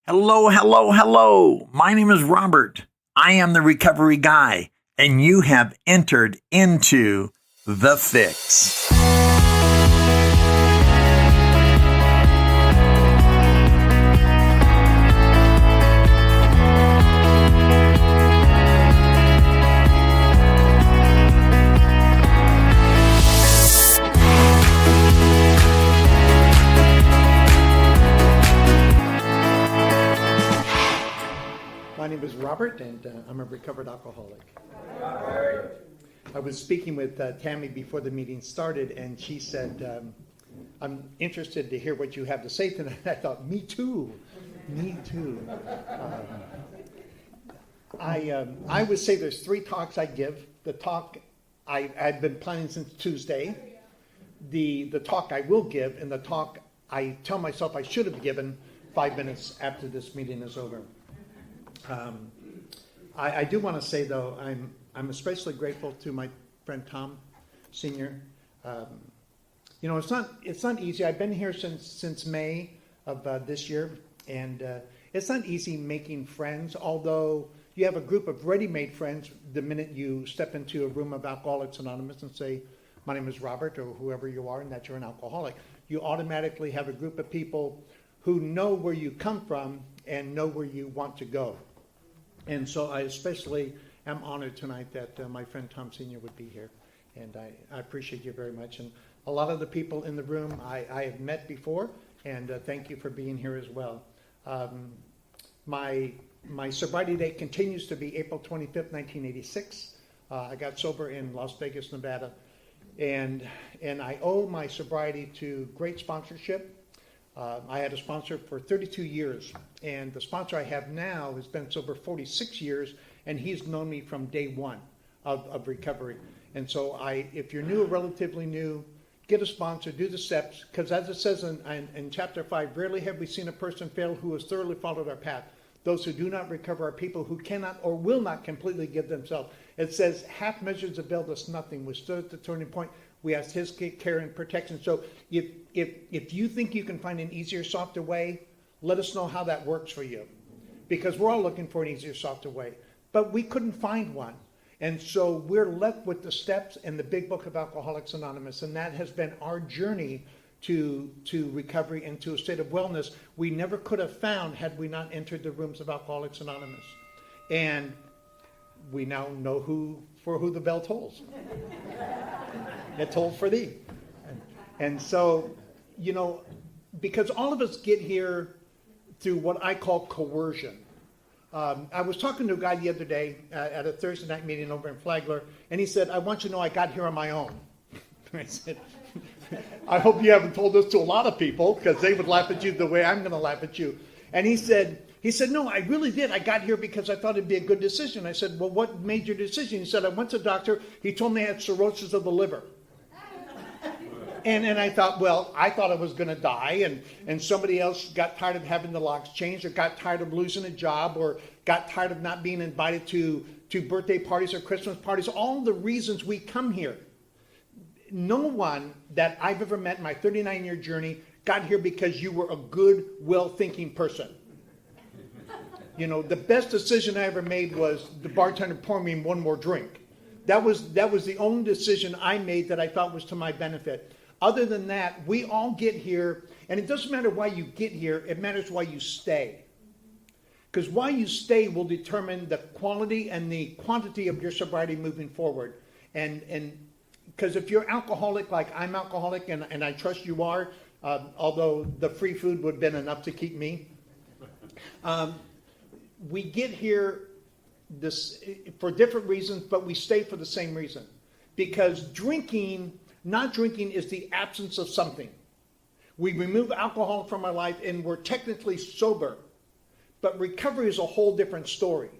Hello, hello, hello. My name is Robert. I am the recovery guy, and you have entered into The Fix. My name is Robert, and I'm a recovered alcoholic. I was speaking with Tammy before the meeting started, and she said, I'm interested to hear what you have to say tonight. I thought, me too. I would say there's 3 talks I give. The talk I've been planning since Tuesday, the talk I will give, and the talk I tell myself I should have given 5 minutes after this meeting is over. I do want to say, though, I'm especially grateful to my friend Tom Sr. It's not easy. I've been here since May of this year, and it's not easy making friends, although you have a group of ready-made friends the minute you step into a room of Alcoholics Anonymous and say, my name is Robert, or whoever you are, and that you're an alcoholic. You automatically have a group of people who know where you come from and know where you want to go. And so I especially am honored tonight that my friend Tom Sr. would be here. And I appreciate you very much. And a lot of the people in the room I have met before, and thank you for being here as well. My sobriety date continues to be April 25th, 1986. I got sober in Las Vegas, Nevada. And I owe my sobriety to great sponsorship. I had a sponsor for 32 years, and the sponsor I have now has been sober 46 years, and he's known me from day one of recovery. And so if you're new or relatively new, get a sponsor, do the steps, because as it says in chapter 5, rarely have we seen a person fail who has thoroughly followed our path. Those who do not recover are people who cannot or will not completely give themselves. It says, half measures availed us nothing. We stood at the turning point. We asked his care and protection. So if you think you can find an easier, softer way, let us know how that works for you. Because we're all looking for an easier, softer way. But we couldn't find one. And so we're left with the steps in the big book of Alcoholics Anonymous. And that has been our journey to recovery and to a state of wellness we never could have found had we not entered the rooms of Alcoholics Anonymous. And we now know who the bell tolls. It tolled for thee. And so, because all of us get here through what I call coercion. I was talking to a guy the other day at a Thursday night meeting over in Flagler, and he said, I want you to know I got here on my own. I said, I hope you haven't told this to a lot of people, because they would laugh at you the way I'm going to laugh at you. And he said, no, I really did. I got here because I thought it'd be a good decision. I said, well, what made your decision? He said, I went to the doctor. He told me I had cirrhosis of the liver. And I thought, well, I thought I was going to die, and somebody else got tired of having the locks changed, or got tired of losing a job, or got tired of not being invited to birthday parties or Christmas parties, all the reasons we come here. No one that I've ever met in my 39-year journey got here because you were a good, well-thinking person. The best decision I ever made was the bartender pouring me one more drink. That was the only decision I made that I thought was to my benefit. Other than that, we all get here, and it doesn't matter why you get here, it matters why you stay. Because why you stay will determine the quality and the quantity of your sobriety moving forward. And because if you're alcoholic like I'm alcoholic, and I trust you are, although the free food would have been enough to keep me, we get here for different reasons, but we stay for the same reason. Because not drinking is the absence of something. We remove alcohol from our life and we're technically sober. But recovery is a whole different story.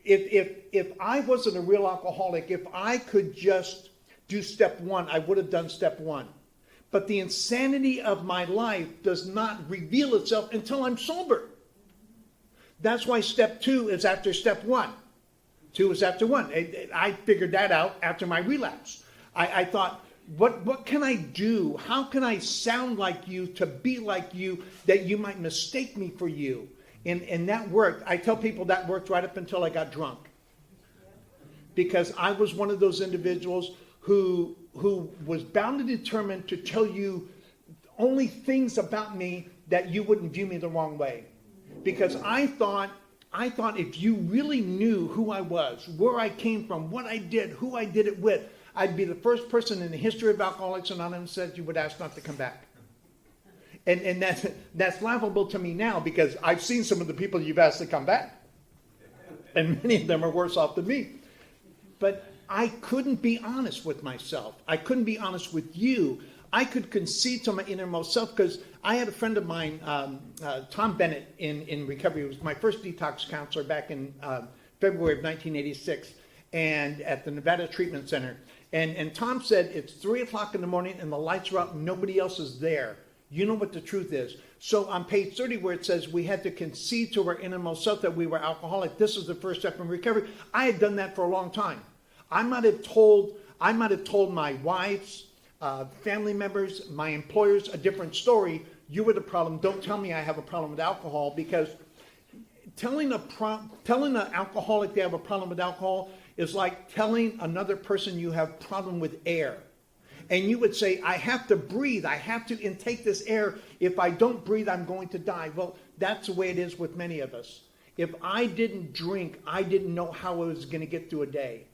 If I wasn't a real alcoholic, if I could just do step 1, I would have done step 1. But the insanity of my life does not reveal itself until I'm sober. That's why step 2 is after step 1. 2 is after 1. I figured that out after my relapse. I thought, what can I do? How can I sound like you, to be like you, that you might mistake me for you? And that worked. I tell people that worked right up until I got drunk. Because I was one of those individuals who was bound and determined to tell you only things about me that you wouldn't view me the wrong way. Because I thought if you really knew who I was, where I came from, what I did, who I did it with, I'd be the first person in the history of Alcoholics Anonymous that you would ask not to come back. And that's laughable to me now, because I've seen some of the people you've asked to come back. And many of them are worse off than me. But I couldn't be honest with myself. I couldn't be honest with you. I could concede to my innermost self, because I had a friend of mine, Tom Bennett, in recovery. He was my first detox counselor back in February of 1986, and at the Nevada Treatment Center. And Tom said, it's 3 o'clock in the morning and the lights are out and nobody else is there. You know what the truth is. So on page 30, where it says we had to concede to our innermost self that we were alcoholic, this is the first step in recovery. I had done that for a long time. I might have told my wives, family members, my employers a different story. You were the problem. Don't tell me I have a problem with alcohol, because telling an alcoholic they have a problem with alcohol is like telling another person you have a problem with air. And you would say, I have to breathe. I have to intake this air. If I don't breathe, I'm going to die. Well, that's the way it is with many of us. If I didn't drink, I didn't know how I was going to get through a day.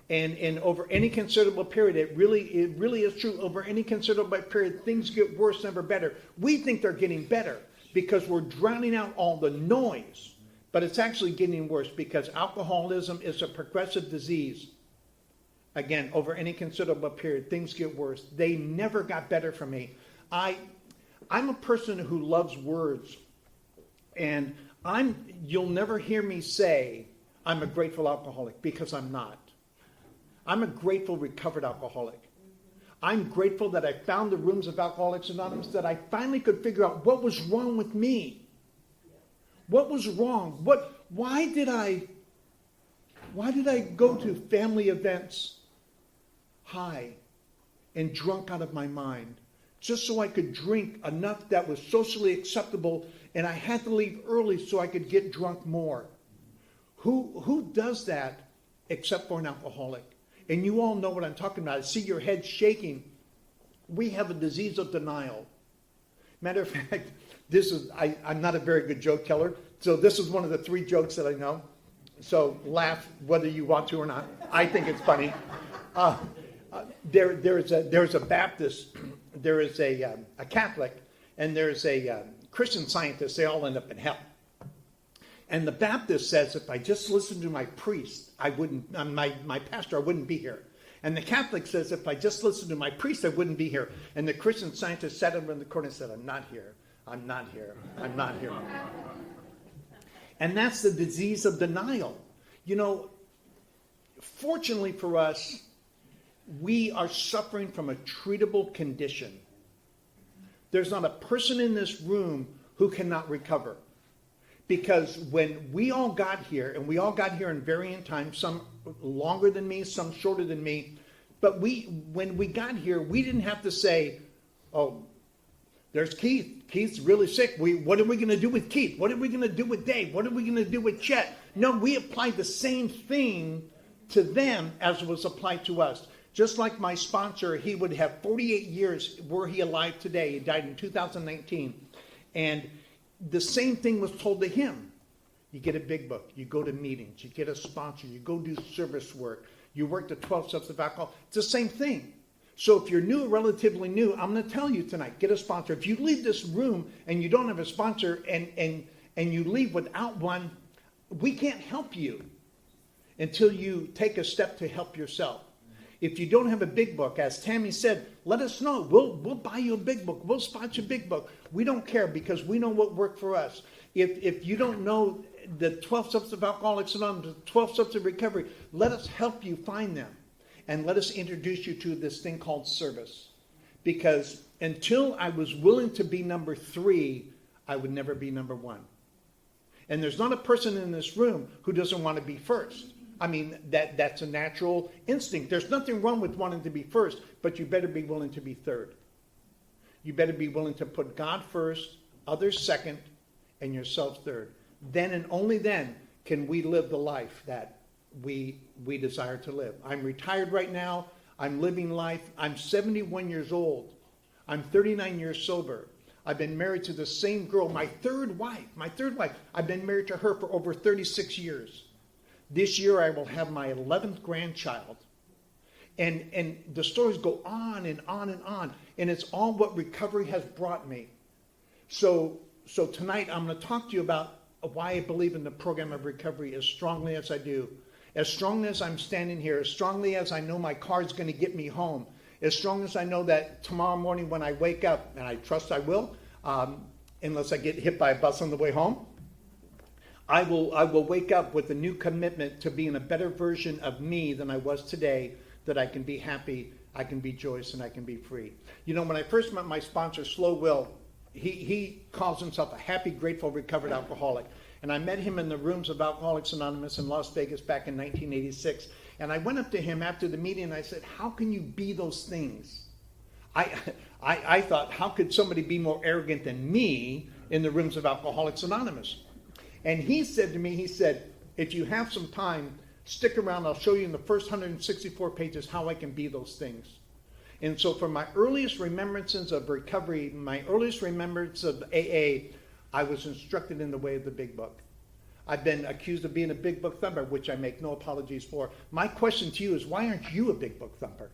And over any considerable period, it really is true. Over any considerable period, things get worse, never better. We think they're getting better because we're drowning out all the noise. But it's actually getting worse, because alcoholism is a progressive disease. Again, over any considerable period, things get worse. They never got better for me. I'm a person who loves words. And you'll never hear me say I'm a grateful alcoholic, because I'm not. I'm a grateful recovered alcoholic. I'm grateful that I found the rooms of Alcoholics Anonymous, that I finally could figure out what was wrong with me. What was wrong? Why did I go to family events high and drunk out of my mind, just so I could drink enough that was socially acceptable, and I had to leave early so I could get drunk more? Who does that except for an alcoholic? And you all know what I'm talking about. I see your head shaking. We have a disease of denial. Matter of fact, I'm not a very good joke teller, so this is one of the 3 jokes that I know. So laugh whether you want to or not. I think it's funny. There's a Baptist, there is a Catholic, and there's a Christian Scientist. They all end up in hell. And the Baptist says, if I just listened to my priest, my pastor, I wouldn't be here. And the Catholic says, if I just listened to my priest, I wouldn't be here. And the Christian Scientist sat over in the corner and said, I'm not here. I'm not here. I'm not here. And that's the disease of denial. You know, fortunately for us, we are suffering from a treatable condition. There's not a person in this room who cannot recover. Because when we all got here, and we all got here in varying times, some longer than me, some shorter than me, but when we got here, we didn't have to say, oh, there's Keith. Keith's really sick. What are we going to do with Keith? What are we going to do with Dave? What are we going to do with Chet? No, we applied the same thing to them as was applied to us. Just like my sponsor, he would have 48 years were he alive today. He died in 2019. And the same thing was told to him. You get a big book. You go to meetings. You get a sponsor. You go do service work. You work the 12 steps of alcohol. It's the same thing. So if you're new, relatively new, I'm going to tell you tonight, get a sponsor. If you leave this room and you don't have a sponsor and you leave without one, we can't help you until you take a step to help yourself. If you don't have a big book, as Tammy said, let us know. We'll buy you a big book. We'll sponsor a big book. We don't care, because we know what worked for us. If you don't know the 12 steps of Alcoholics Anonymous, the 12 steps of recovery, let us help you find them. And let us introduce you to this thing called service. Because until I was willing to be number 3, I would never be number 1. And there's not a person in this room who doesn't want to be first. I mean, that's a natural instinct. There's nothing wrong with wanting to be first, but you better be willing to be third. You better be willing to put God first, others second, and yourself third. then and only then can we live the life that we desire to live. I'm retired right now. I'm living life. I'm 71 years old. I'm 39 years sober. I've been married to the same girl, my third wife. I've been married to her for over 36 years. This year I will have my 11th grandchild. And the stories go on and on and on. And it's all what recovery has brought me. So tonight I'm going to talk to you about why I believe in the program of recovery as strongly as I do. As strongly as I'm standing here, as strongly as I know my car's going to get me home, as strong as I know that tomorrow morning when I wake up, and I trust I will, unless I get hit by a bus on the way home, I will wake up with a new commitment to being a better version of me than I was today, that I can be happy, I can be joyous, and I can be free. You know, when I first met my sponsor, Slow Will, he calls himself a happy, grateful, recovered alcoholic. And I met him in the rooms of Alcoholics Anonymous in Las Vegas back in 1986. And I went up to him after the meeting and I said, how can you be those things? I thought, how could somebody be more arrogant than me in the rooms of Alcoholics Anonymous? And he said to me, he said, if you have some time, stick around. I'll show you in the first 164 pages how I can be those things. And so from my earliest remembrances of recovery, my earliest remembrance of AA, I was instructed in the way of the big book. I've been accused of being a big book thumper, which I make no apologies for. My question to you is, why aren't you a big book thumper?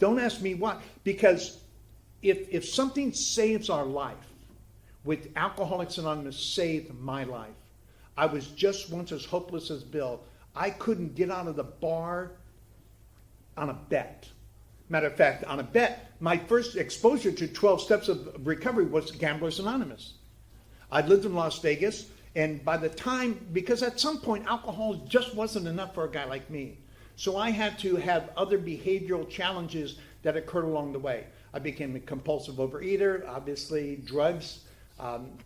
Don't ask me why. Because if something saves our life, with Alcoholics Anonymous saved my life. I was just once as hopeless as Bill. I couldn't get out of the bar on a bet. Matter of fact, on a bet, my first exposure to 12 steps of recovery was Gamblers Anonymous. I lived in Las Vegas, and by the time, because at some point alcohol just wasn't enough for a guy like me. So I had to have other behavioral challenges that occurred along the way. I became a compulsive overeater. Obviously, drugs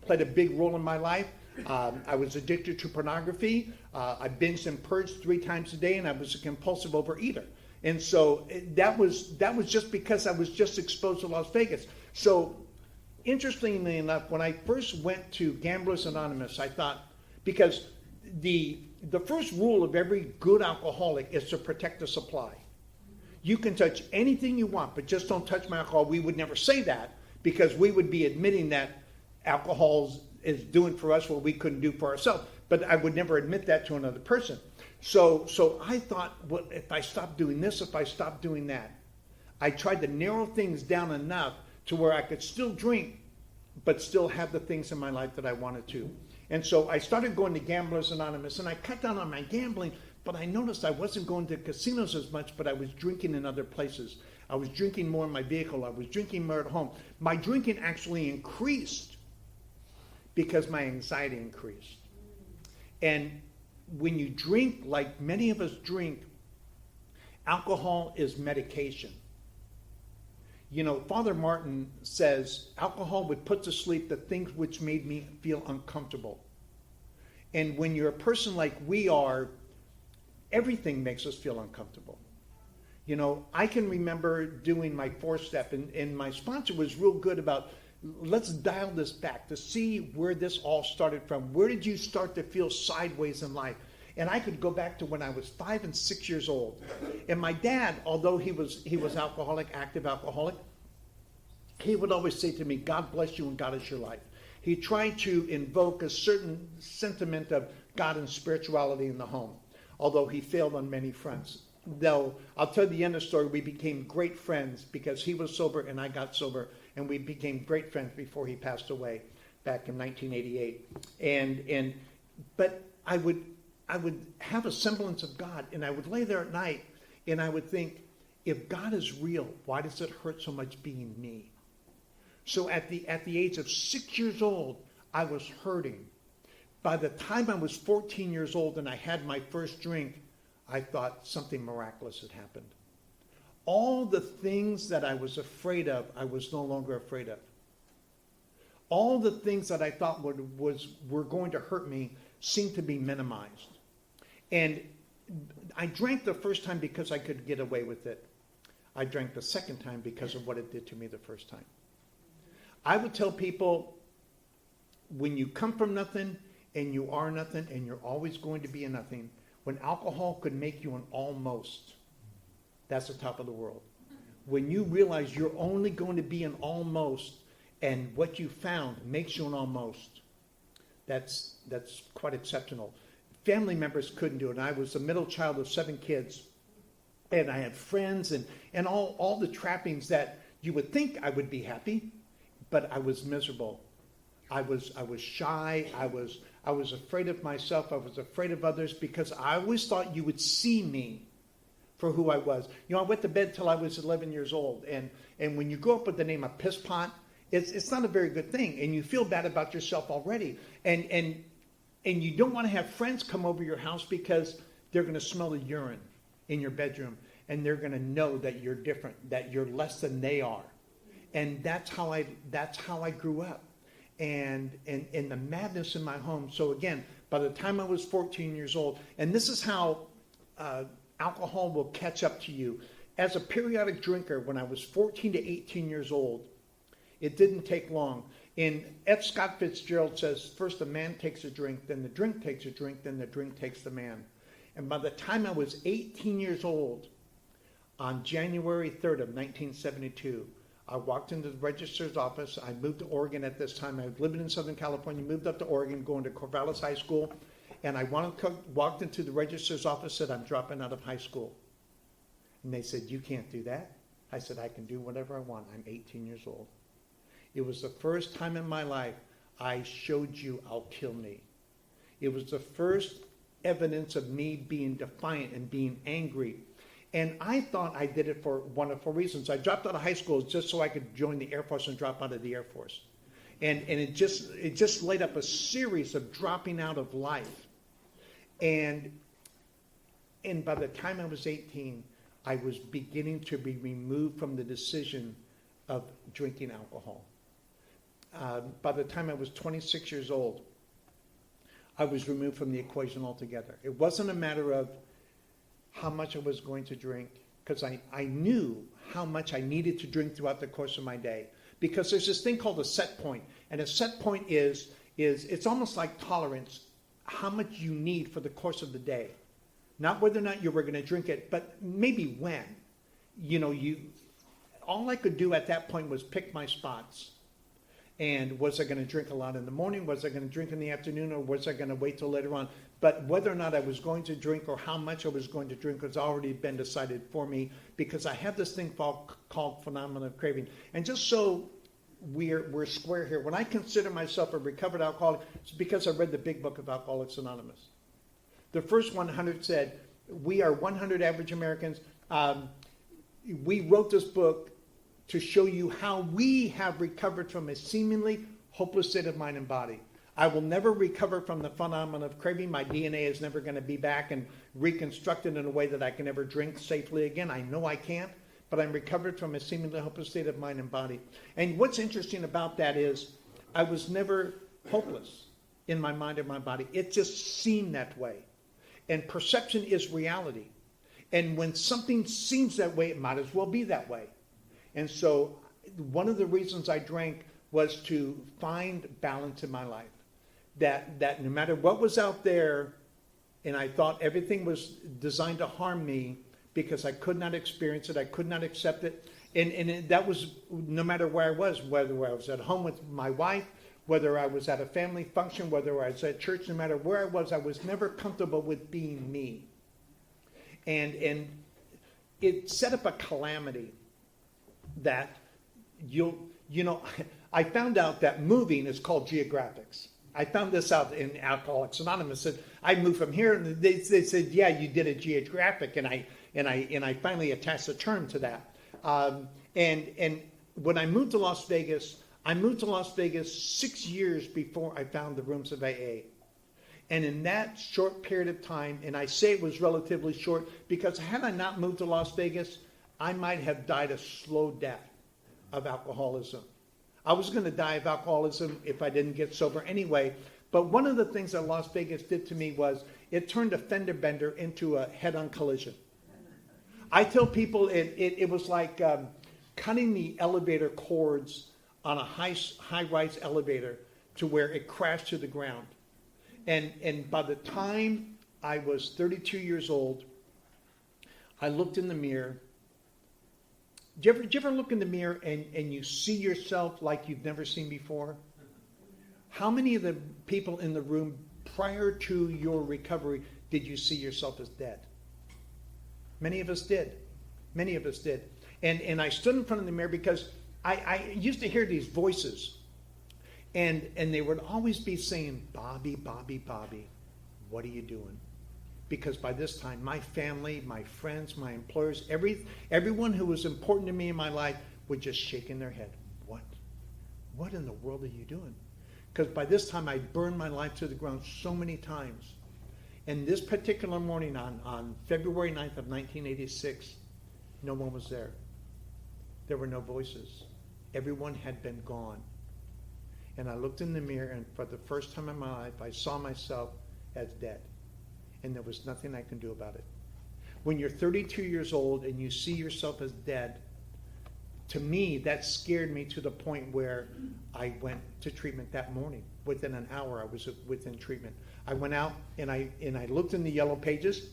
played a big role in my life. I was addicted to pornography. I binged and purged 3 times a day, and I was a compulsive overeater. And so that was just because I was just exposed to Las Vegas. So interestingly enough, when I first went to Gamblers Anonymous, I thought, because the first rule of every good alcoholic is to protect the supply. You can touch anything you want, but just don't touch my alcohol. We would never say that, because we would be admitting that alcohol is doing for us what we couldn't do for ourselves. But I would never admit that to another person. So I thought, well, if I stop doing this, if I stop doing that, I tried to narrow things down enough to where I could still drink, but still have the things in my life that I wanted to. And so I started going to Gamblers Anonymous, and I cut down on my gambling, but I noticed I wasn't going to casinos as much, but I was drinking in other places. I was drinking more in my vehicle. I was drinking more at home. My drinking actually increased because my anxiety increased. And when you drink, like many of us drink, alcohol is medication. You know, Father Martin says alcohol would put to sleep the things which made me feel uncomfortable. And when you're a person like we are, everything makes us feel uncomfortable. You know, I can remember doing my 4-step, and my sponsor was real good about, let's dial this back to see where this all started from. Where did you start to feel sideways in life? And I could go back to when I was 5 and 6 years old. And my dad, although he was alcoholic, active alcoholic, he would always say to me, God bless you and God is your life. He tried to invoke a certain sentiment of God and spirituality in the home, although he failed on many fronts. Though, I'll tell you the end of the story, we became great friends because he was sober and I got sober, and we became great friends before he passed away back in 1988. But I would have a semblance of God, and I would lay there at night and I would think, if God is real, why does it hurt so much being me? So at the age of 6 years old, I was hurting. By the time I was 14 years old and I had my first drink, I thought something miraculous had happened. All the things that I was afraid of, I was no longer afraid of. All the things that I thought were going to hurt me seemed to be minimized. And I drank the first time because I could get away with it. I drank the second time because of what it did to me the first time. I would tell people, when you come from nothing and you are nothing and you're always going to be a nothing, when alcohol could make you an almost, that's the top of the world. When you realize you're only going to be an almost and what you found makes you an almost, that's quite exceptional. Family members couldn't do it. And I was the middle child of 7 kids, and I had friends and all the trappings that you would think I would be happy, but I was miserable. I was shy. I was afraid of myself. I was afraid of others because I always thought you would see me for who I was. I went to bed till I was 11 years old, and when you grow up with the name of piss pot, it's not a very good thing, and you feel bad about yourself already, and you don't want to have friends come over your house because they're going to smell the urine in your bedroom, and they're going to know that you're different, that you're less than they are, and that's how I grew up, and the madness in my home. So again, by the time I was 14 years old, and this is how alcohol will catch up to you. As a periodic drinker, when I was 14 to 18 years old, it didn't take long. And F. Scott Fitzgerald says, first the man takes a drink, then the drink takes a drink, then the drink takes the man. And by the time I was 18 years old, on January 3rd of 1972, I walked into the registrar's office. I moved to Oregon at this time. I was living in Southern California, moved up to Oregon, going to Corvallis High School. And I walked into the registrar's office and said, I'm dropping out of high school. And they said, you can't do that. I said, I can do whatever I want. I'm 18 years old. It was the first time in my life I showed you I'll kill me. It was the first evidence of me being defiant and being angry. And I thought I did it for wonderful reasons. I dropped out of high school just so I could join the Air Force and drop out of the Air Force. And it just laid up a series of dropping out of life. And by the time I was 18, I was beginning to be removed from the decision of drinking alcohol. By the time I was 26 years old, I was removed from the equation altogether. It wasn't a matter of how much I was going to drink, because I knew how much I needed to drink throughout the course of my day. Because there's this thing called a set point. And a set point is it's almost like tolerance, how much you need for the course of the day. Not whether or not you were going to drink it, but maybe when. All I could do at that point was pick my spots. And was I going to drink a lot in the morning? Was I going to drink in the afternoon? Or was I going to wait till later on? But whether or not I was going to drink or how much I was going to drink has already been decided for me, because I have this thing called phenomenon of craving. And just so we're square here, when I consider myself a recovered alcoholic, it's because I read the big book of Alcoholics Anonymous. The first 100 said, we are 100 average Americans. We wrote this book to show you how we have recovered from a seemingly hopeless state of mind and body. I will never recover from the phenomenon of craving. My DNA is never going to be back and reconstructed in a way that I can ever drink safely again. I know I can't, but I'm recovered from a seemingly hopeless state of mind and body. And what's interesting about that is I was never hopeless in my mind or my body. It just seemed that way. And perception is reality. And when something seems that way, it might as well be that way. And so one of the reasons I drank was to find balance in my life. That no matter what was out there, and I thought everything was designed to harm me because I could not experience it, I could not accept it. And that was no matter where I was, whether I was at home with my wife, whether I was at a family function, whether I was at church, no matter where I was never comfortable with being me. And it set up a calamity that I found out that moving is called geographics. I found this out in Alcoholics Anonymous. I moved from here, and they said, "Yeah, you did a geographic," and I finally attached a term to that. And when I moved to Las Vegas, I moved to Las Vegas 6 years before I found the rooms of AA. And in that short period of time, and I say it was relatively short because had I not moved to Las Vegas, I might have died a slow death of alcoholism. I was going to die of alcoholism if I didn't get sober anyway. But one of the things that Las Vegas did to me was it turned a fender bender into a head-on collision. I tell people it was like cutting the elevator cords on a high-rise elevator to where it crashed to the ground. And by the time I was 32 years old, I looked in the mirror. Do you ever look in the mirror and you see yourself like you've never seen before? How many of the people in the room prior to your recovery did you see yourself as dead? Many of us did. Many of us did. And I stood in front of the mirror because I used to hear these voices. And they would always be saying, Bobby, Bobby, Bobby, what are you doing? Because by this time, my family, my friends, my employers, everyone who was important to me in my life was just shaking their head. What in the world are you doing? Because by this time, I'd burned my life to the ground so many times. And this particular morning on February 9th of 1986, no one was there. There were no voices. Everyone had been gone. And I looked in the mirror, and for the first time in my life, I saw myself as dead. And there was nothing I can do about it. When you're 32 years old and you see yourself as dead, to me, that scared me to the point where I went to treatment that morning. Within an hour, I was within treatment. I went out and I looked in the yellow pages,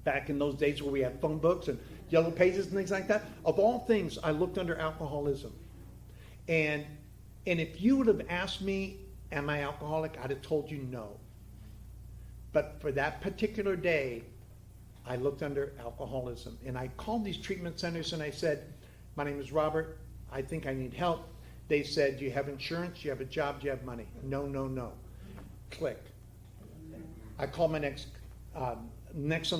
back in those days where we had phone books and yellow pages and things like that. Of all things, I looked under alcoholism. And if you would have asked me, am I alcoholic? I'd have told you no. But for that particular day, I looked under alcoholism. And I called these treatment centers and I said, my name is Robert. I think I need help. They said, do you have insurance? Do you have a job? Do you have money? No, no, no. Click. I called my next on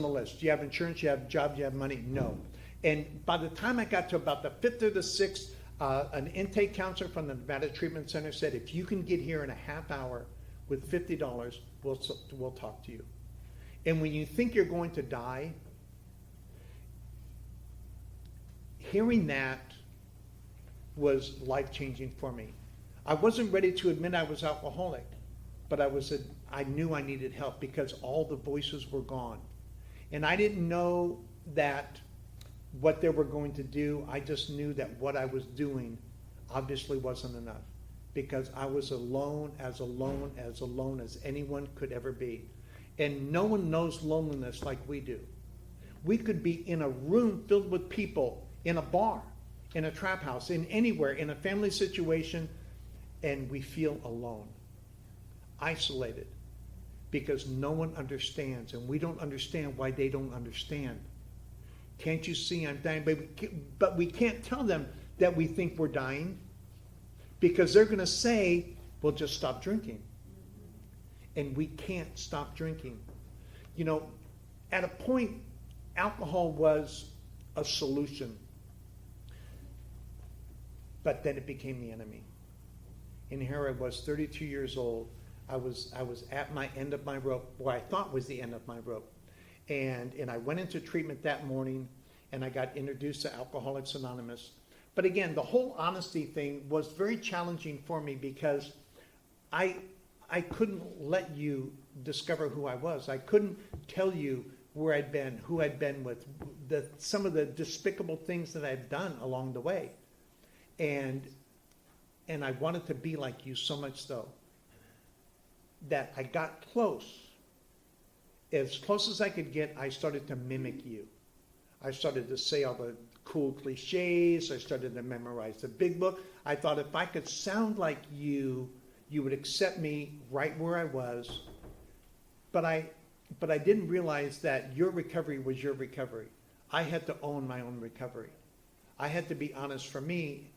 the list. Do you have insurance? Do you have a job? Do you have money? No. And by the time I got to about the fifth or the sixth, an intake counselor from the Nevada Treatment Center said, if you can get here in a half hour with $50, we'll talk to you. And when you think you're going to die, hearing that was life-changing for me. I wasn't ready to admit I was alcoholic, but I knew I needed help because all the voices were gone. And I didn't know that what they were going to do. I just knew that what I was doing obviously wasn't enough because I was alone as anyone could ever be. And no one knows loneliness like we do. We could be in a room filled with people, in a bar, in a trap house, in anywhere, in a family situation, and we feel alone, isolated, because no one understands, and we don't understand why they don't understand. Can't you see I'm dying? But we can't tell them that we think we're dying, because they're going to say, well, just stop drinking. And we can't stop drinking. You know, at a point, alcohol was a solution. But then it became the enemy. And here I was, 32 years old. I was at my end of my rope, what I thought was the end of my rope. And I went into treatment that morning, and I got introduced to Alcoholics Anonymous. But again, the whole honesty thing was very challenging for me because I couldn't let you discover who I was. I couldn't tell you where I'd been, who I'd been with, some of the despicable things that I've done along the way. And I wanted to be like you so much so that I got close. As close as I could get, I started to mimic you. I started to say all the cool cliches. I started to memorize the big book. I thought if I could sound like you would accept me right where I was. But I didn't realize that your recovery was your recovery. I had to own my own recovery. I had to be honest. For me,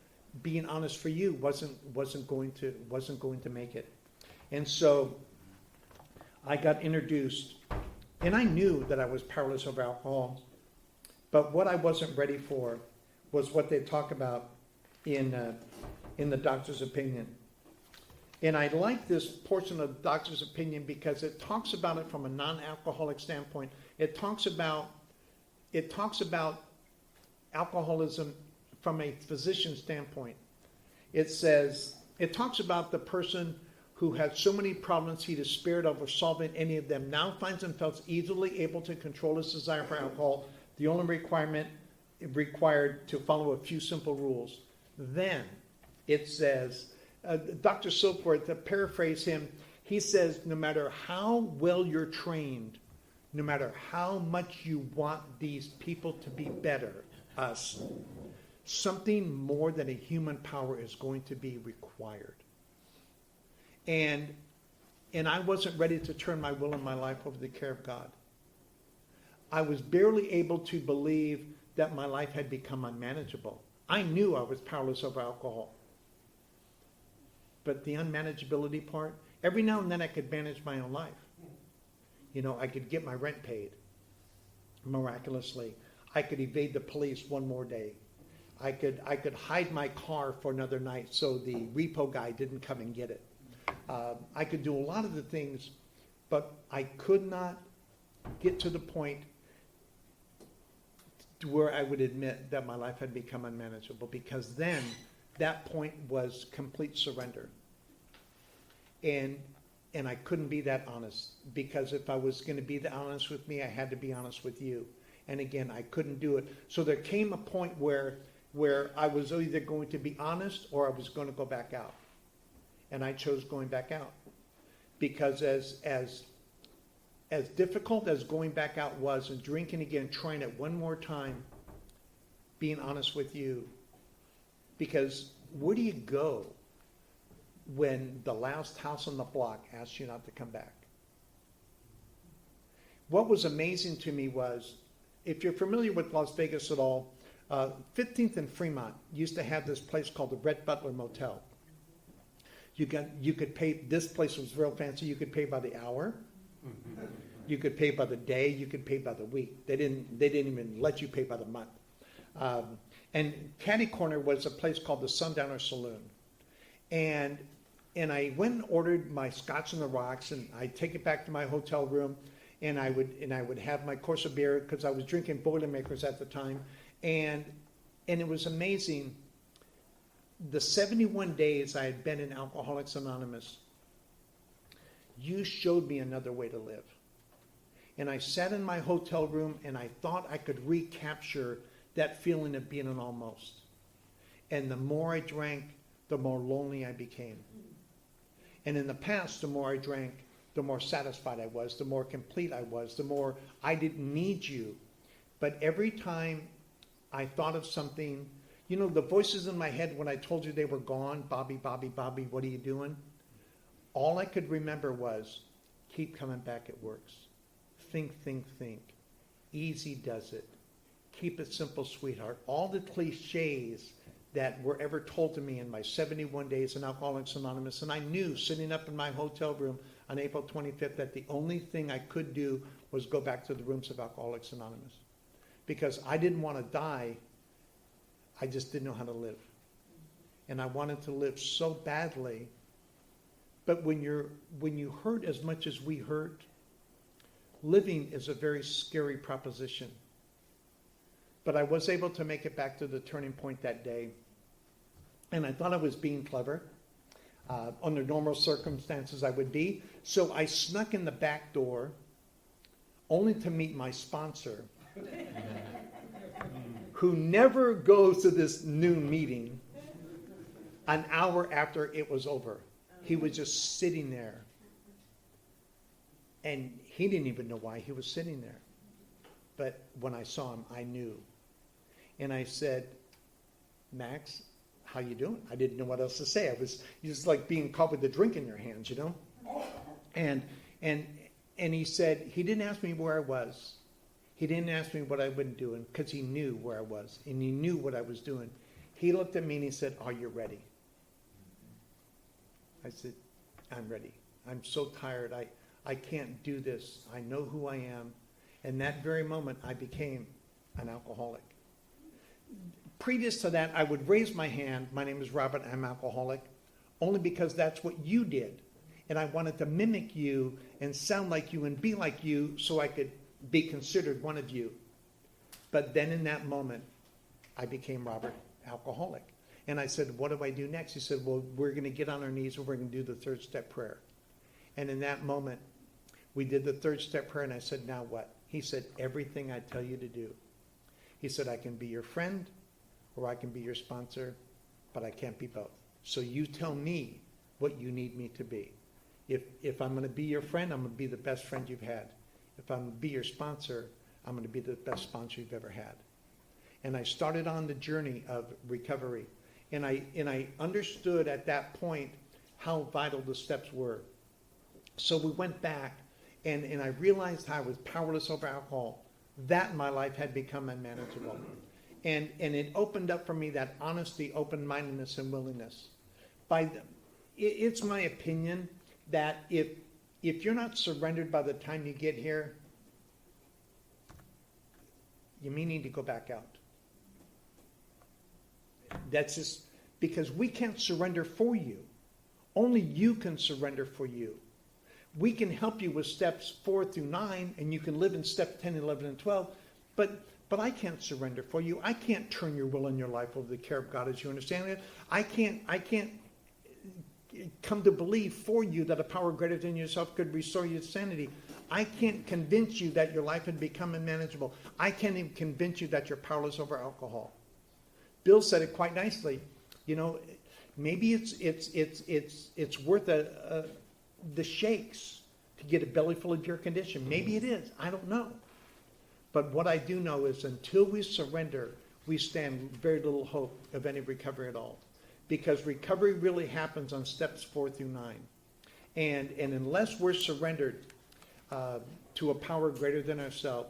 being honest for you wasn't going to make it. And so I got introduced, and I knew that I was powerless over alcohol. But what I wasn't ready for was what they talk about in the doctor's opinion. And I like this portion of the doctor's opinion because it talks about it from a non-alcoholic standpoint. It talks about alcoholism from a physician standpoint. It talks about the person who had so many problems he despaired of solving any of them, now finds himself easily able to control his desire for alcohol, the only required to follow a few simple rules. Then it says Dr. Silkworth, to paraphrase him, he says, no matter how well you're trained, no matter how much you want these people to be better, us, something more than a human power is going to be required. And I wasn't ready to turn my will and my life over to the care of God. I was barely able to believe that my life had become unmanageable. I knew I was powerless over alcohol. But the unmanageability part, every now and then I could manage my own life. You know, I could get my rent paid miraculously. I could evade the police one more day. I could hide my car for another night so the repo guy didn't come and get it. I could do a lot of the things, but I could not get to the point to where I would admit that my life had become unmanageable, because then that point was complete surrender. And I couldn't be that honest, because if I was going to be that honest with me, I had to be honest with you. And again, I couldn't do it. So there came a point where I was either going to be honest or I was going to go back out. And I chose going back out, because as difficult as going back out was, and drinking again, trying it one more time, being honest with you, because where do you go when the last house on the block asks you not to come back? What was amazing to me was, if you're familiar with Las Vegas at all, 15th and Fremont used to have this place called the Rhett Butler Motel. You could pay, this place was real fancy, you could pay by the hour, you could pay by the day, you could pay by the week. They didn't even let you pay by the month. And Catty Corner was a place called the Sundowner Saloon. And I went and ordered my Scotch on the Rocks, and I'd take it back to my hotel room, and I would have my course of beer, because I was drinking Boilermakers at the time. And it was amazing. The 71 days I had been in Alcoholics Anonymous, you showed me another way to live. And I sat in my hotel room, and I thought I could recapture that feeling of being an almost. And the more I drank, the more lonely I became. And in the past, the more I drank, the more satisfied I was, the more complete I was, the more I didn't need you. But every time I thought of something, you know, the voices in my head when I told you they were gone, Bobby, Bobby, Bobby, what are you doing? All I could remember was, keep coming back, it works. Think, think, think. Easy does it. Keep it simple, sweetheart. All the cliches that were ever told to me in my 71 days in Alcoholics Anonymous. And I knew, sitting up in my hotel room on April 25th, that the only thing I could do was go back to the rooms of Alcoholics Anonymous. Because I didn't want to die, I just didn't know how to live. And I wanted to live so badly. But when you hurt as much as we hurt, living is a very scary proposition. But I was able to make it back to the turning point that day. And I thought I was being clever. Under normal circumstances, I would be. So I snuck in the back door, only to meet my sponsor, who never goes to this noon meeting, an hour after it was over. He was just sitting there. And he didn't even know why he was sitting there. But when I saw him, I knew. And I said, Max, how you doing? I didn't know what else to say. I was just like being caught with a drink in your hands, you know? And he said, he didn't ask me where I was. He didn't ask me what I've been doing, because he knew where I was and he knew what I was doing. He looked at me and he said, are you ready? I said, I'm ready. I'm so tired. I can't do this. I know who I am. And that very moment, I became an alcoholic. Previous to that, I would raise my hand. My name is Robert. I'm alcoholic. Only because that's what you did. And I wanted to mimic you and sound like you and be like you so I could be considered one of you. But then in that moment, I became Robert, alcoholic. And I said, what do I do next? He said, well, we're going to get on our knees and we're going to do the third step prayer. And in that moment, we did the third step prayer, and I said, now what? He said, everything I tell you to do. He said, I can be your friend or I can be your sponsor, but I can't be both. So you tell me what you need me to be. If I'm going to be your friend, I'm going to be the best friend you've had. If I'm going to be your sponsor, I'm going to be the best sponsor you've ever had. And I started on the journey of recovery. And I understood at that point how vital the steps were. So we went back, and I realized how I was powerless over alcohol. That in my life had become unmanageable. And it opened up for me that honesty, open-mindedness, and willingness. It's my opinion that if you're not surrendered by the time you get here, you may need to go back out. That's just because we can't surrender for you. Only you can surrender for you. We can help you with steps 4 through 9, and you can live in step 10, 11, and 12, but I can't surrender for you. I can't turn your will and your life over to the care of God, as you understand it. I can't come to believe for you that a power greater than yourself could restore your sanity. I can't convince you that your life had become unmanageable. I can't even convince you that you're powerless over alcohol. Bill said it quite nicely. You know, maybe it's worth the shakes to get a belly full of your condition. Maybe it is. I don't know. But what I do know is until we surrender, we stand very little hope of any recovery at all. Because recovery really happens on steps 4 through 9. And unless we're surrendered to a power greater than ourselves,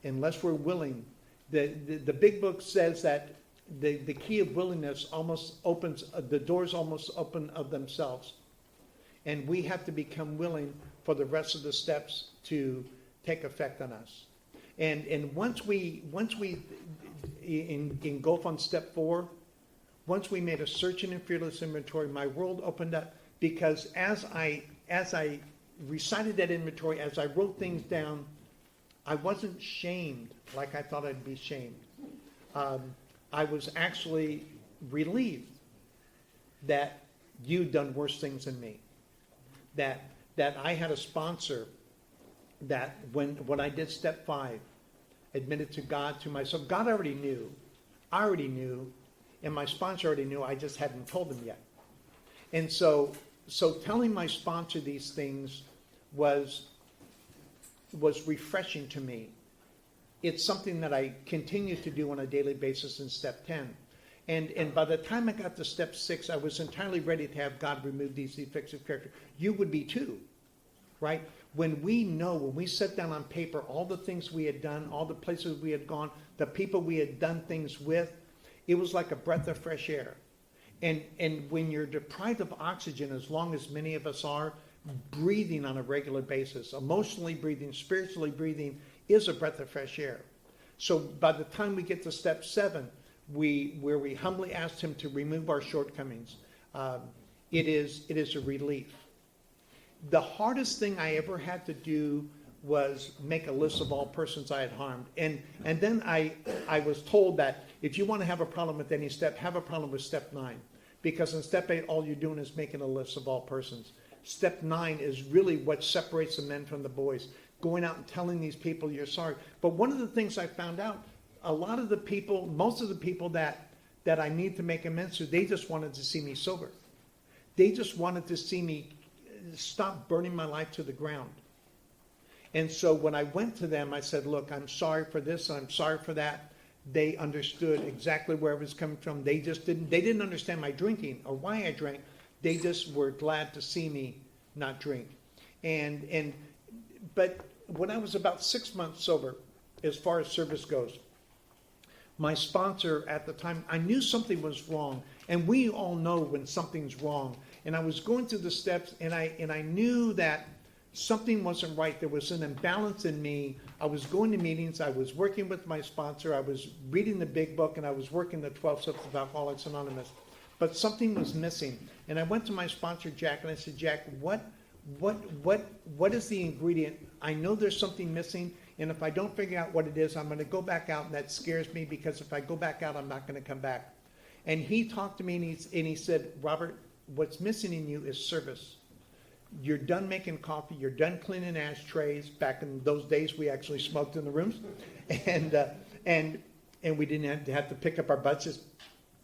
unless we're willing, the big book says that the key of willingness almost opens, the doors almost open of themselves. And we have to become willing for the rest of the steps to take effect on us. And once we engulf on step 4, once we made a searching and fearless inventory, my world opened up, because as I recited that inventory, as I wrote things down, I wasn't shamed like I thought I'd be shamed. I was actually relieved that you'd done worse things than me. That I had a sponsor that when I did step 5, admitted to God, to myself, God already knew. I already knew. And my sponsor already knew, I just hadn't told him yet. And so telling my sponsor these things was refreshing to me. It's something that I continue to do on a daily basis in step 10. And by the time I got to step 6, I was entirely ready to have God remove these defects of character. You would be too, right? When we set down on paper all the things we had done, all the places we had gone, the people we had done things with, it was like a breath of fresh air. And when you're deprived of oxygen, as long as many of us are, breathing on a regular basis, emotionally breathing, spiritually breathing, is a breath of fresh air. So by the time we get to step 7, where we humbly asked him to remove our shortcomings, it is a relief. The hardest thing I ever had to do was make a list of all persons I had harmed. And then I was told that if you want to have a problem with any step, have a problem with step 9. Because in step 8, all you're doing is making a list of all persons. Step 9 is really what separates the men from the boys. Going out and telling these people you're sorry. But one of the things I found out, a lot of the people, most of the people that I need to make amends to, they just wanted to see me sober. They just wanted to see me stop burning my life to the ground. And so when I went to them, I said, look, I'm sorry for this, I'm sorry for that. They understood exactly where it was coming from. They didn't understand my drinking or why I drank. They just were glad to see me not drink. But when I was about 6 months sober, as far as service goes, my sponsor at the time, I knew something was wrong, and we all know when something's wrong. And I was going through the steps, and I knew that something wasn't right. There was an imbalance in me. I was going to meetings. I was working with my sponsor. I was reading the big book, and I was working the 12 Steps of Alcoholics Anonymous. But something was missing. And I went to my sponsor, Jack, and I said, Jack, what is the ingredient? I know there's something missing, and if I don't figure out what it is, I'm going to go back out, and that scares me, because if I go back out, I'm not going to come back. And he talked to me, and he said, Robert, what's missing in you is service. You're done making coffee. You're done cleaning ashtrays. Back in those days, we actually smoked in the rooms, and we didn't have to pick up our butts. Just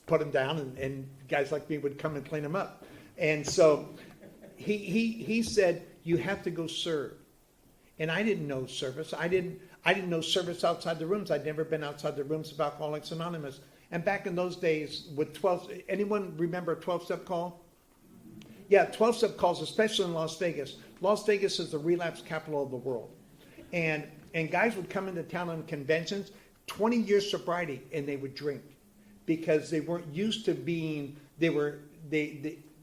put them down, and guys like me would come and clean them up. And so he said, you have to go serve. And I didn't know service. I didn't know service outside the rooms. I'd never been outside the rooms of Alcoholics Anonymous. And back in those days, with 12, anyone remember a 12-step call? Yeah, 12-step calls, especially in Las Vegas. Las Vegas is the relapse capital of the world. And guys would come into town on conventions, 20 years sobriety, and they would drink because they weren't used to being,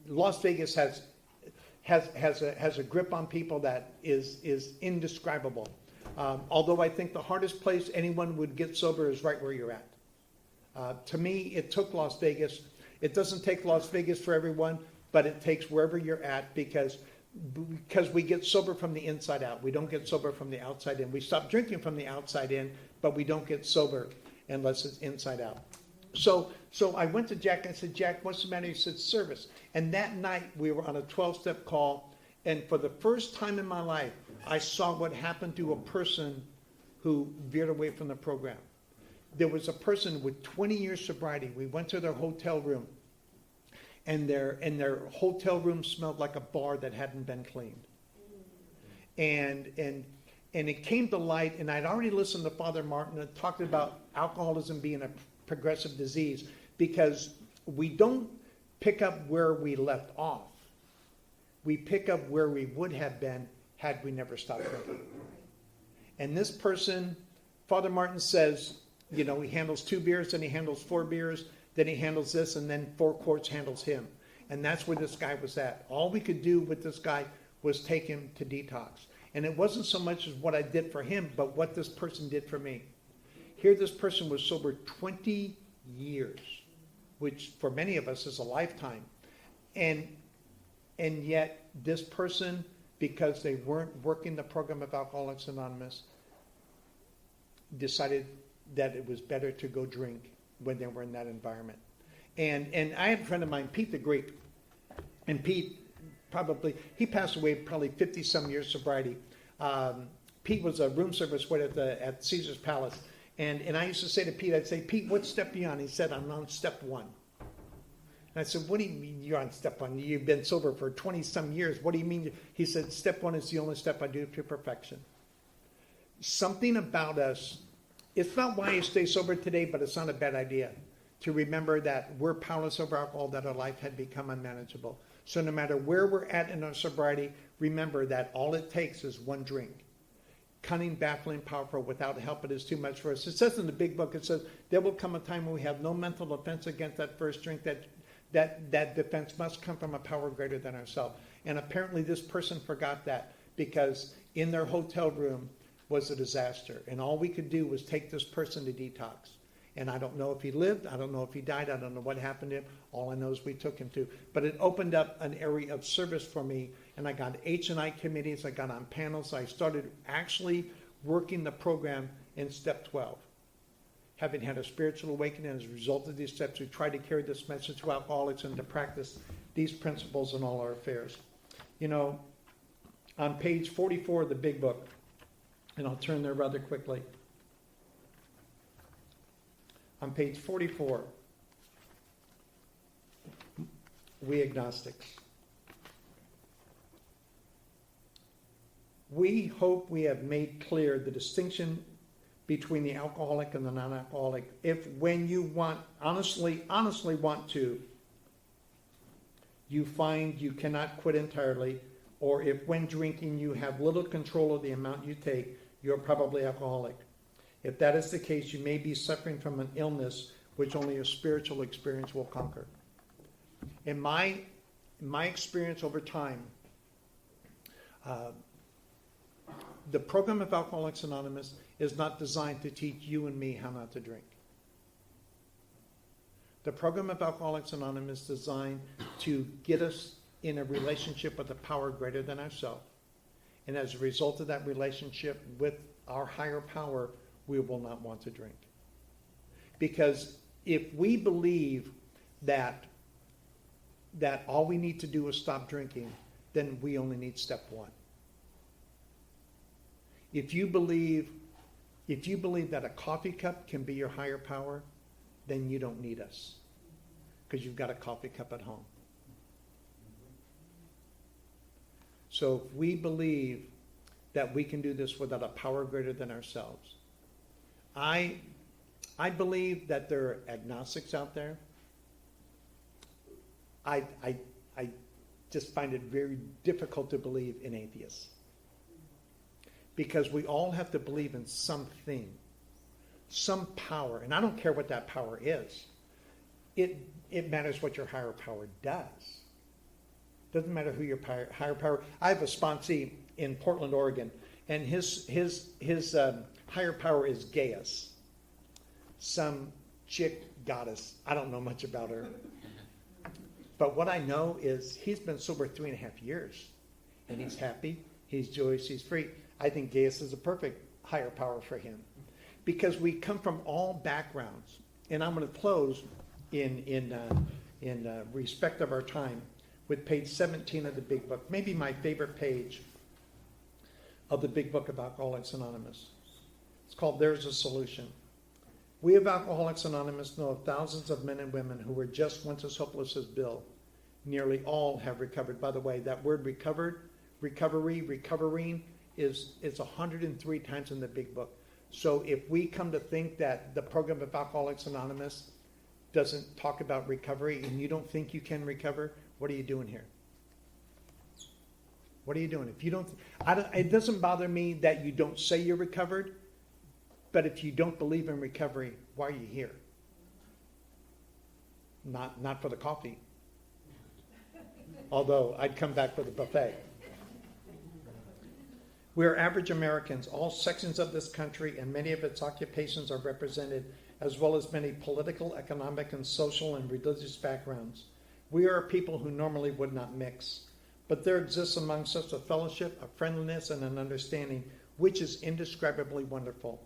Las Vegas has a grip on people that is indescribable. Although I think the hardest place anyone would get sober is right where you're at. To me, it took Las Vegas. It doesn't take Las Vegas for everyone, but it takes wherever you're at because we get sober from the inside out. We don't get sober from the outside in. We stop drinking from the outside in, but we don't get sober unless it's inside out. So I went to Jack and I said, Jack, what's the matter? He said, service. And that night we were on a 12-step call. And for the first time in my life, I saw what happened to a person who veered away from the program. There was a person with 20 years sobriety. We went to their hotel room, and their hotel room smelled like a bar that hadn't been cleaned. And it came to light, and I'd already listened to Father Martin and talked about alcoholism being a progressive disease because we don't pick up where we left off. We pick up where we would have been had we never stopped drinking. And this person, Father Martin says, he handles 2 beers, then he handles 4 beers, then he handles this, and then 4 quarts handles him. And that's where this guy was at. All we could do with this guy was take him to detox. And it wasn't so much as what I did for him, but what this person did for me. Here this person was sober 20 years, which for many of us is a lifetime. And yet this person, because they weren't working the program of Alcoholics Anonymous, decided that it was better to go drink when they were in that environment. And I had a friend of mine, Pete the Greek, and Pete he passed away probably 50-some years sobriety. Pete was a room service waiter at Caesar's Palace. And I used to say to Pete, I'd say, Pete, what step are you on? He said, I'm on step 1. And I said, what do you mean you're on step 1? You've been sober for 20-some years. What do you mean? He said, step 1 is the only step I do to perfection. Something about us, it's not why I stay sober today, but it's not a bad idea to remember that we're powerless over alcohol, that our life had become unmanageable. So no matter where we're at in our sobriety, remember that all it takes is 1 drink. Cunning, baffling, powerful, without help it is too much for us. It says in the big book, it says, there will come a time when we have no mental defense against that first drink. That defense must come from a power greater than ourselves. And apparently this person forgot that because in their hotel room was a disaster. And all we could do was take this person to detox. And I don't know if he lived. I don't know if he died. I don't know what happened to him. All I know is we took him to. But it opened up an area of service for me. And I got H&I committees. I got on panels. I started actually working the program in step 12. Having had a spiritual awakening as a result of these steps, we try to carry this message to alcoholics and to practice these principles in all our affairs. On page 44 of the big book, and I'll turn there rather quickly. On page 44, we agnostics. We hope we have made clear the distinction between the alcoholic and the non-alcoholic. If when you honestly want to, you find you cannot quit entirely, or if when drinking you have little control of the amount you take, you're probably alcoholic. If that is the case, you may be suffering from an illness which only a spiritual experience will conquer. In my experience over time, the program of Alcoholics Anonymous is not designed to teach you and me how not to drink. The program of Alcoholics Anonymous is designed to get us in a relationship with a power greater than ourselves. And as a result of that relationship with our higher power, we will not want to drink. Because if we believe that all we need to do is stop drinking, then we only need step 1. If you believe that a coffee cup can be your higher power, then you don't need us. because you've got a coffee cup at home. So if we believe that we can do this without a power greater than ourselves, I believe that there are agnostics out there. I just find it very difficult to believe in atheists. Because we all have to believe in something, some power. And I don't care what that power is. It matters what your higher power does. Doesn't matter who your higher power. I have a sponsee in Portland, Oregon, and his higher power is Gaius, some chick goddess. I don't know much about her, but what I know is he's been sober 3.5 years, and he's happy, he's joyous, he's free. I think Gaius is a perfect higher power for him, because we come from all backgrounds. And I'm going to close in respect of our time with page 17 of the Big Book, maybe my favorite page of the Big Book of Alcoholics Anonymous. It's called There's a Solution. We of Alcoholics Anonymous know of thousands of men and women who were just once as hopeless as Bill. Nearly all have recovered. By the way, that word recovered, recovery, recovering is 103 times in the Big Book. So if we come to think that the program of Alcoholics Anonymous doesn't talk about recovery and you don't think you can recover, what are you doing here? What are you doing? If you don't, it doesn't bother me that you don't say you're recovered, but if you don't believe in recovery, why are you here? Not for the coffee. Although I'd come back for the buffet. We are average Americans. All sections of this country and many of its occupations are represented, as well as many political, economic, and social and religious backgrounds. We are a people who normally would not mix. But there exists amongst us a fellowship, a friendliness, and an understanding which is indescribably wonderful.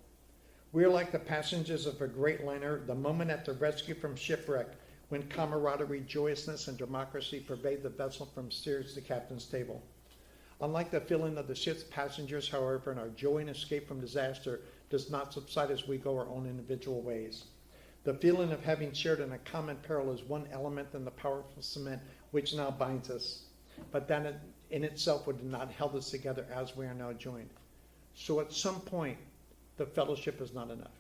We are like the passengers of a great liner, the moment at the rescue from shipwreck, when camaraderie, joyousness, and democracy pervade the vessel from steerage to captain's table. Unlike the feeling of the ship's passengers, however, and our joy and escape from disaster does not subside as we go our own individual ways. The feeling of having shared in a common peril is one element in the powerful cement which now binds us, but that in itself would not held us together as we are now joined. So at some point, the fellowship is not enough.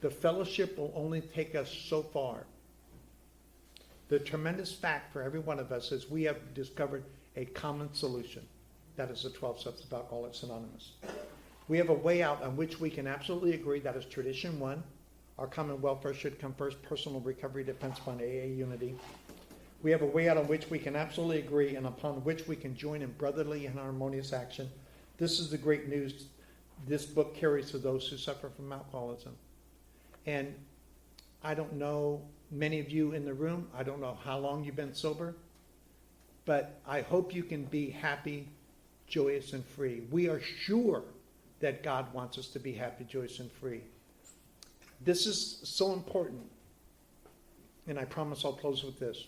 The fellowship will only take us so far. The tremendous fact for every one of us is we have discovered a common solution. That is the 12 steps of Alcoholics Anonymous. We have a way out on which we can absolutely agree. That is tradition 1. Our common welfare should come first. Personal recovery depends upon AA unity. We have a way out on which we can absolutely agree and upon which we can join in brotherly and harmonious action. This is the great news this book carries to those who suffer from alcoholism. And I don't know many of you in the room. I don't know how long you've been sober. But I hope you can be happy, joyous, and free. We are sure that God wants us to be happy, joyous, and free. This is so important. And I promise I'll close with this.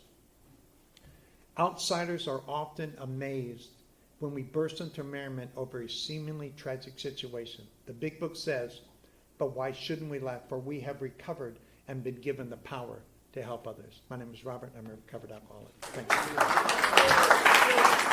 Outsiders are often amazed when we burst into merriment over a seemingly tragic situation. The Big Book says, but why shouldn't we laugh? For we have recovered and been given the power to help others. My name is Robert, and I'm a recovered alcoholic. Thank you.